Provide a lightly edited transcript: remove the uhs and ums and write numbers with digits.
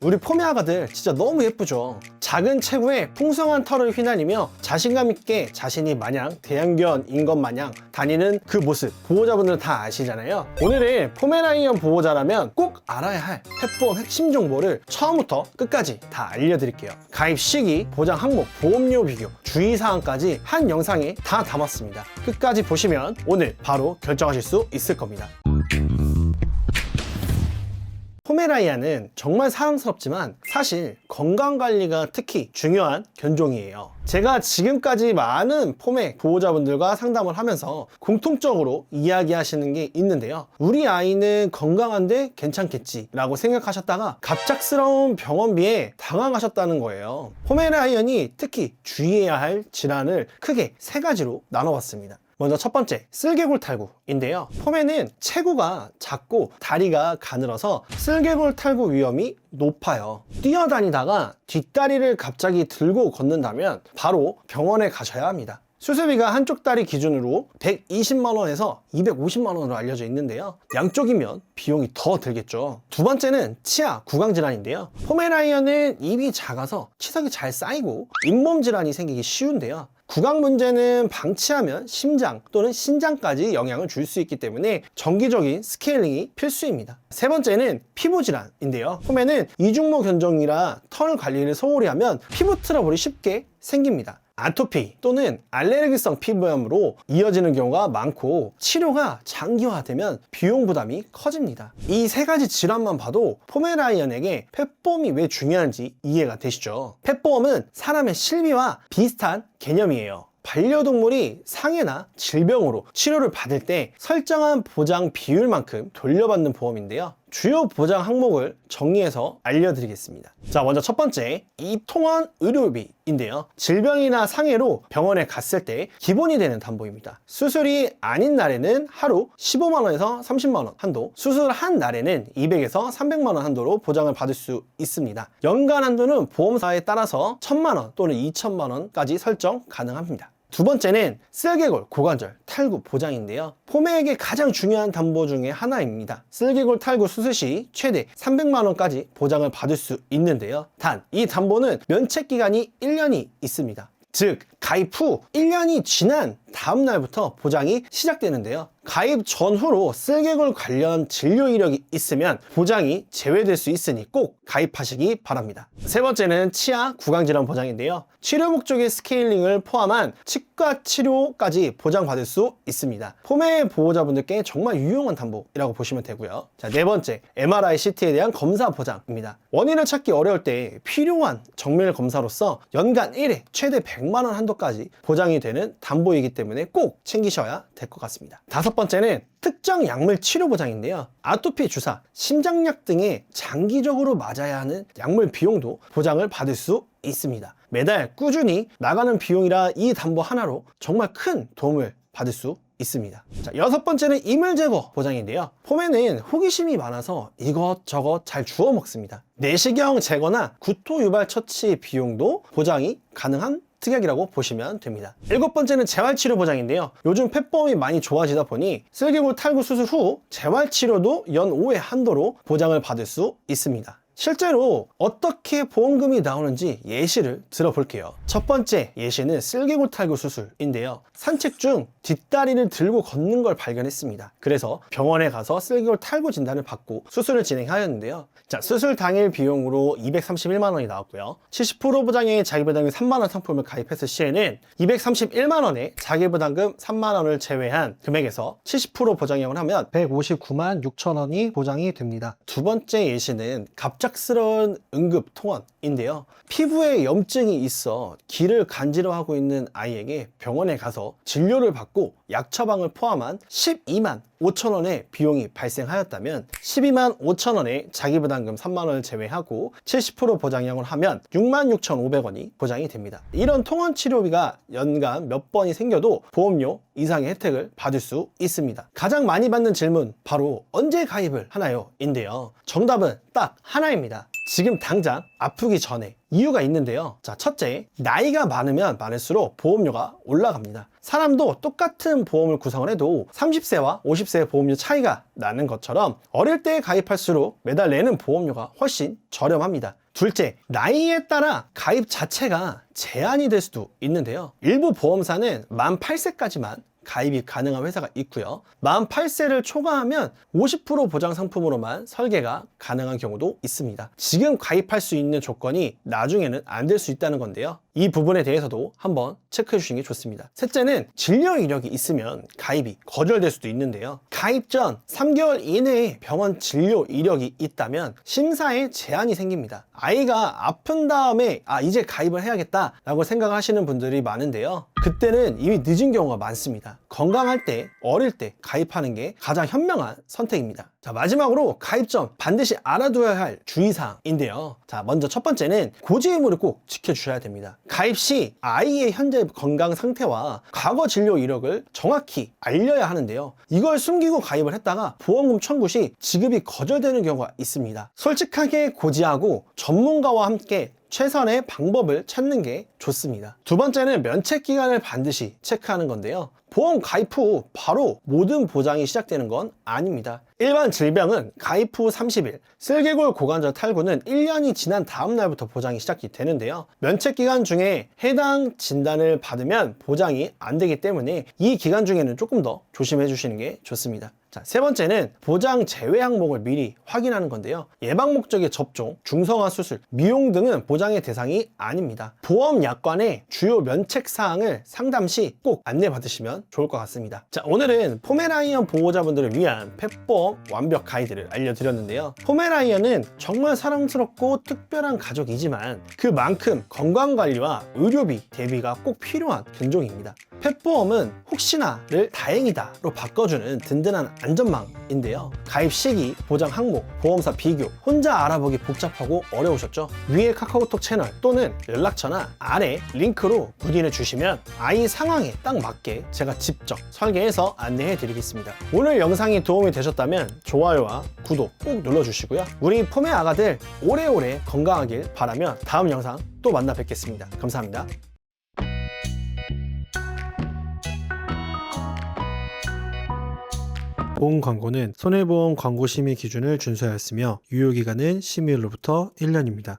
우리 포메아가들 진짜 너무 예쁘죠. 작은 체구에 풍성한 털을 휘날리며 자신감 있게 자신이 마냥 대형견인 것 마냥 다니는 그 모습, 보호자분들 다 아시잖아요. 오늘은 포메라니언 보호자라면 꼭 알아야 할 펫보험 핵심 정보를 처음부터 끝까지 다 알려드릴게요. 가입 시기, 보장 항목, 보험료 비교, 주의사항까지 한 영상에 다 담았습니다. 끝까지 보시면 오늘 바로 결정하실 수 있을 겁니다. 포메라니안은 정말 사랑스럽지만 사실 건강관리가 특히 중요한 견종이에요. 제가 지금까지 많은 포메 보호자분들과 상담을 하면서 공통적으로 이야기하시는 게 있는데요. 우리 아이는 건강한데 괜찮겠지 라고 생각하셨다가 갑작스러운 병원비에 당황하셨다는 거예요. 포메라니안이 특히 주의해야 할 질환을 크게 세 가지로 나눠봤습니다. 먼저 첫 번째, 쓸개골 탈구인데요. 포메는 체구가 작고 다리가 가늘어서 쓸개골 탈구 위험이 높아요. 뛰어다니다가 뒷다리를 갑자기 들고 걷는다면 바로 병원에 가셔야 합니다. 수술비가 한쪽 다리 기준으로 120만원에서 250만원으로 알려져 있는데요. 양쪽이면 비용이 더 들겠죠. 두 번째는 치아 구강 질환인데요. 포메라니안은 입이 작아서 치석이 잘 쌓이고 잇몸 질환이 생기기 쉬운데요. 구강 문제는 방치하면 심장 또는 신장까지 영향을 줄 수 있기 때문에 정기적인 스케일링이 필수입니다. 세 번째는 피부 질환인데요. 포메는 이중모 견종이라 털 관리를 소홀히 하면 피부 트러블이 쉽게 생깁니다. 아토피 또는 알레르기성 피부염으로 이어지는 경우가 많고 치료가 장기화되면 비용 부담이 커집니다. 이 세 가지 질환만 봐도 포메라니안에게 펫보험이 왜 중요한지 이해가 되시죠? 펫보험은 사람의 실비와 비슷한 개념이에요. 반려동물이 상해나 질병으로 치료를 받을 때 설정한 보장 비율만큼 돌려받는 보험인데요. 주요 보장 항목을 정리해서 알려드리겠습니다. 자, 먼저 첫 번째, 입통원 의료비인데요. 질병이나 상해로 병원에 갔을 때 기본이 되는 담보입니다. 수술이 아닌 날에는 하루 15만원에서 30만원 한도, 수술한 날에는 200에서 300만원 한도로 보장을 받을 수 있습니다. 연간 한도는 보험사에 따라서 1000만원 또는 2000만원까지 설정 가능합니다. 두 번째는 쓸개골 고관절 탈구 보장인데요. 포메에게 가장 중요한 담보 중에 하나입니다. 쓸개골 탈구 수술 시 최대 300만원까지 보장을 받을 수 있는데요. 단, 이 담보는 면책 기간이 1년이 있습니다. 즉, 가입 후 1년이 지난 다음 날부터 보장이 시작되는데요. 가입 전후로 쓸개골 관련 진료 이력이 있으면 보장이 제외될 수 있으니 꼭 가입하시기 바랍니다. 세 번째는 치아 구강질환 보장인데요. 치료 목적의 스케일링을 포함한 치과 치료까지 보장받을 수 있습니다. 포메 보호자분들께 정말 유용한 담보라고 보시면 되고요. 자, 네 번째, MRI, CT에 대한 검사 보장입니다. 원인을 찾기 어려울 때 필요한 정밀 검사로서 연간 1회 최대 100만원 한도까지 보장이 되는 담보이기 때문에 꼭 챙기셔야 될 것 같습니다. 다섯 번째는 특정 약물 치료 보장인데요. 아토피 주사, 심장약 등에 장기적으로 맞아야 하는 약물 비용도 보장을 받을 수 있습니다. 매달 꾸준히 나가는 비용이라 이 담보 하나로 정말 큰 도움을 받을 수 있습니다. 자, 여섯 번째는 이물 제거 보장인데요. 포메는 호기심이 많아서 이것저것 잘 주워 먹습니다. 내시경 제거나 구토 유발 처치 비용도 보장이 가능한 특약이라고 보시면 됩니다. 일곱 번째는 재활치료 보장인데요. 요즘 펫보험이 많이 좋아지다 보니 쓸개골 탈구 수술 후 재활치료도 연 5회 한도로 보장을 받을 수 있습니다. 실제로 어떻게 보험금이 나오는지 예시를 들어볼게요. 첫 번째 예시는 쓸개골 탈구 수술인데요. 산책 중 뒷다리를 들고 걷는 걸 발견했습니다. 그래서 병원에 가서 쓸개골 탈구 진단을 받고 수술을 진행하였는데요. 자, 수술 당일 비용으로 231만원이 나왔고요. 70% 보장에 자기부담금 3만원 상품을 가입했을 시에는 231만원에 자기부담금 3만원을 제외한 금액에서 70% 보장형을 하면 159만 6천원이 보장이 됩니다. 두 번째 예시는 갑작스러운 응급 통원인데요. 피부에 염증이 있어 귀를 간지러워하고 있는 아이에게 병원에 가서 진료를 받고 약 처방을 포함한 12만 5천원의 비용이 발생하였다면 12만 5천원에 자기부담금 3만원을 제외하고 70% 보장형을 하면 66,500원이 보장이 됩니다. 이런 통원 치료비가 연간 몇 번이 생겨도 보험료 이상의 혜택을 받을 수 있습니다. 가장 많이 받는 질문, 바로 언제 가입을 하나요? 인데요. 정답은 딱 하나입니다. 지금 당장 아프기 전에 이유가 있는데요. 자, 첫째, 나이가 많으면 많을수록 보험료가 올라갑니다. 사람도 똑같은 보험을 구성을 해도 30세와 50세의 보험료 차이가 나는 것처럼 어릴 때 가입할수록 매달 내는 보험료가 훨씬 저렴합니다. 둘째, 나이에 따라 가입 자체가 제한이 될 수도 있는데요. 일부 보험사는 만 8세까지만 가입이 가능한 회사가 있고요. 만 8세를 초과하면 50% 보장 상품으로만 설계가 가능한 경우도 있습니다. 지금 가입할 수 있는 조건이 나중에는 안 될 수 있다는 건데요. 이 부분에 대해서도 한번 체크해 주시는 게 좋습니다. 셋째는 진료 이력이 있으면 가입이 거절될 수도 있는데요. 가입 전 3개월 이내에 병원 진료 이력이 있다면 심사에 제한이 생깁니다. 아이가 아픈 다음에 이제 가입을 해야겠다 라고 생각하시는 분들이 많은데요. 그때는 이미 늦은 경우가 많습니다. 건강할 때, 어릴 때 가입하는 게 가장 현명한 선택입니다. 자, 마지막으로 가입 전 반드시 알아둬야 할 주의사항인데요. 자, 먼저 첫 번째는 고지 의무를 꼭 지켜주셔야 됩니다. 가입 시 아이의 현재 건강 상태와 과거 진료 이력을 정확히 알려야 하는데요. 이걸 숨기고 가입을 했다가 보험금 청구 시 지급이 거절되는 경우가 있습니다. 솔직하게 고지하고 전문가와 함께 최선의 방법을 찾는 게 좋습니다. 두 번째는 면책 기간을 반드시 체크하는 건데요. 보험 가입 후 바로 모든 보장이 시작되는 건 아닙니다. 일반 질병은 가입 후 30일, 슬개골 고관절 탈구는 1년이 지난 다음 날부터 보장이 시작이 되는데요. 면책 기간 중에 해당 진단을 받으면 보장이 안 되기 때문에 이 기간 중에는 조금 더 조심해 주시는 게 좋습니다. 자, 세 번째는 보장 제외 항목을 미리 확인하는 건데요. 예방 목적의 접종, 중성화 수술, 미용 등은 보장의 대상이 아닙니다. 보험 약관의 주요 면책 사항을 상담 시 꼭 안내 받으시면 좋을 것 같습니다. 자, 오늘은 포메라이언 보호자분들을 위한 펫보험 완벽 가이드를 알려드렸는데요. 포메라이언은 정말 사랑스럽고 특별한 가족이지만 그만큼 건강관리와 의료비 대비가 꼭 필요한 견종입니다. 펫보험은 혹시나를 다행이다로 바꿔주는 든든한 안전망인데요. 가입 시기, 보장 항목, 보험사 비교, 혼자 알아보기 복잡하고 어려우셨죠? 위에 카카오톡 채널 또는 연락처나 아래 링크로 문의를 주시면 아이 상황에 딱 맞게 제가 직접 설계해서 안내해 드리겠습니다. 오늘 영상이 도움이 되셨다면 좋아요와 구독 꼭 눌러주시고요. 우리 포메 아가들 오래오래 건강하길 바라며 다음 영상 또 만나 뵙겠습니다. 감사합니다. 보험 광고는 손해보험 광고 심의 기준을 준수하였으며 유효기간은 심의일로부터 1년입니다.